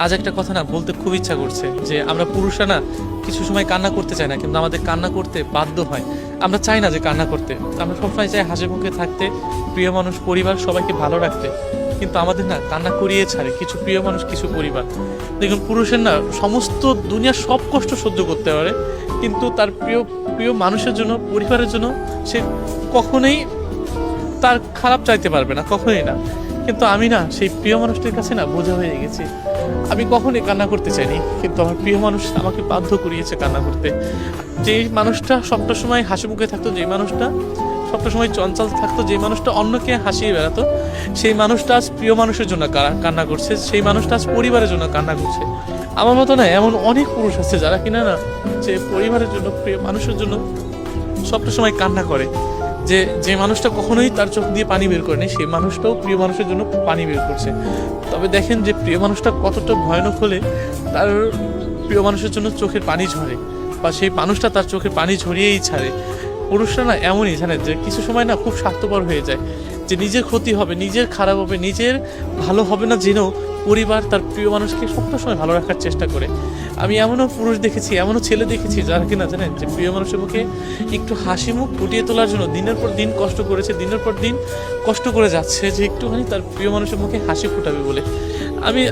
আজ একটা কথা না বলতে খুব ইচ্ছা করছে যে আমরা পুরুষরা না কিছু সময় কান্না করতে চাই না, কিন্তু আমাদের কান্না করতে বাধ্য হয়। আমরা চাই না যে কান্না করতে, আমরা সবসময় চাই হাসি মুখে থাকতে, প্রিয় মানুষ পরিবার সবাইকে ভালো রাখতে, কিন্তু আমাদের না কান্না করিয়ে ছাড়ে কিছু প্রিয় মানুষ, কিছু পরিবার। দেখুন, পুরুষের না সমস্ত দুনিয়ার সব কষ্ট সহ্য করতে পারে, কিন্তু তার প্রিয় প্রিয় মানুষের জন্য, পরিবারের জন্য সে কখনোই তার খারাপ চাইতে পারবে না, কখনোই না। কিন্তু আমি না সেই প্রিয় মানুষটির কাছে না বোঝা হয়ে গেছি। আমি কখনোই কান্না করতে চাইনি, কিন্তু আমার প্রিয় মানুষ আমাকে বাধ্য করিয়েছে কান্না করতে। যে মানুষটা সবটা সময় হাসি মুখে থাকতো, যে মানুষটা সবটা সময় চঞ্চল থাকতো, যে মানুষটা অন্যকে হাসিয়ে বেড়াতো, সেই মানুষটা আজ প্রিয় মানুষের জন্য কান্না করছে, সেই মানুষটা আজ পরিবারের জন্য কান্না করছে। আমার মতো না এমন অনেক পুরুষ আছে যারা কিনা না যে পরিবারের জন্য, প্রিয় মানুষের জন্য সবটা সময় কান্না করে। যে যে মানুষটা কখনোই তার চোখ দিয়ে পানি বের করেনি, সেই মানুষটাও প্রিয় মানুষের জন্য পানি বের করছে। তবে দেখেন যে প্রিয় মানুষটা কতটা ভয়ানক হলে তার প্রিয় মানুষের জন্য চোখের পানি ঝরে, বা সেই মানুষটা তার চোখের পানি ঝরিয়েই ছাড়ে। পুরুষরা না এমনই, জানেন, যে কিছু সময় না খুব স্বার্থপর হয়ে যায়, যে নিজের ক্ষতি হবে, নিজের খারাপ হবে, নিজের ভালো হবে না জেনেও পরিবার তার প্রিয় মানুষকে সবটা সময় ভালো রাখার চেষ্টা করে। আমি এমনও পুরুষ দেখেছি, এমনও ছেলে দেখেছি যারা কিনা জানেন যে প্রিয় মানুষের মুখে একটু হাসি মুখ ফুটিয়ে তোলার জন্য দিনের পর দিন কষ্ট করেছে, দিনের পর দিন কষ্ট করে যাচ্ছে যে একটুখানি তার প্রিয় মানুষের মুখে হাসি ফোটাবে বলে।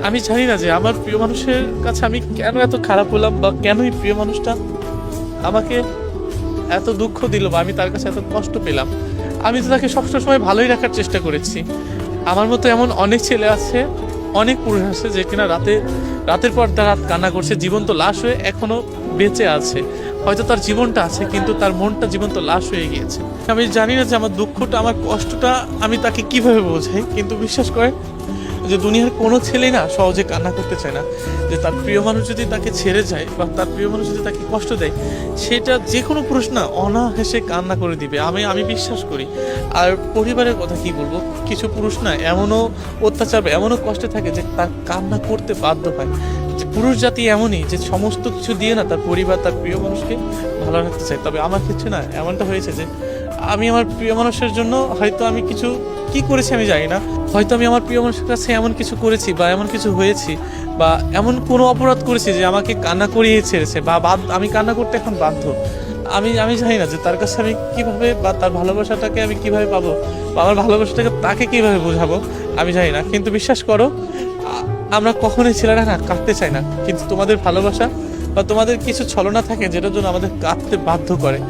আমি জানি না যে আমার প্রিয় মানুষের কাছে আমি কেন এত খারাপ হলাম, বা কেনই প্রিয় মানুষটা আমাকে এত দুঃখ দিল, বা আমি তার কাছে এত কষ্ট পেলাম। আমি তো তাকে সবসময় ভালোই রাখার চেষ্টা করেছি। আমার মতো এমন অনেক ছেলে আছে, অনেক পুরুষ আছে যে কিনা রাতের পর রাত কান্না করছে, জীবন্ত লাশ হয়ে এখনো বেঁচে আছে। হয়তো তার জীবনটা আছে, কিন্তু তার মনটা জীবন্ত লাশ হয়ে গিয়েছে। আমি জানি না যে আমার দুঃখটা, আমার কষ্টটা আমি তাকে কিভাবে বোঝাই, কিন্তু বিশ্বাস করেন যে দুনিয়ার কোনো ছেলেই না সহজে কান্না করতে চায় না। যে তার প্রিয় মানুষ যদি তাকে ছেড়ে যায়, বা তার প্রিয় মানুষ যদি তাকে কষ্ট দেয়, সেটা যে কোনো পুরুষ না অনায়াসে কান্না করে দিবে, আমি বিশ্বাস করি। আর পরিবারের কথা কি বলবো, কিছু পুরুষ না এমনও অত্যাচার, এমনও কষ্টে থাকে যে তার কান্না করতে বাধ্য হয়। যে পুরুষ জাতি এমনই যে সমস্ত কিছু দিয়ে না তার পরিবার, তার প্রিয় মানুষকে ভালো রাখতে চায়। তবে আমার ক্ষেত্রে না এমনটা হয়েছে যে আমি আমার প্রিয় মানুষের জন্য হয়তো আমি কিছু কি করেছি আমি জানি না, হয়তো আমি আমার প্রিয় মানুষের কাছে এমন কিছু করেছি, বা এমন কিছু হয়েছি, বা এমন কোনো অপরাধ করেছি যে আমাকে কান্না করিয়ে ছেড়েছে, বা আমি কান্না করতে এখন বাধ্য। আমি জানি না যে তার কাছে আমি কিভাবে, বা তার ভালোবাসাটাকে আমি কিভাবে পাবো, বা আমার ভালোবাসাটাকে তাকে কিভাবে বোঝাবো, আমি জানি না। কিন্তু বিশ্বাস করো, আমরা কখনোই ছেলেরা না কাঁদতে চাই না, কিন্তু তোমাদের ভালোবাসা বা তোমাদের কিছু ছলনা থাকে যেটার জন্য আমাদের কাঁদতে বাধ্য করে।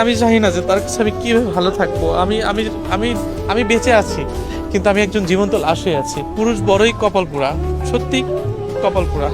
আমি জানি না যে তার কাছে আমি কিভাবে ভালো থাকবো। আমি আমি আমি আমি বেঁচে আছি, কিন্তু আমি একজন জীবন্ত লাশ হয়ে আছি। পুরুষ বড়ই কপাল পোড়া, সত্যি কপাল পোড়া।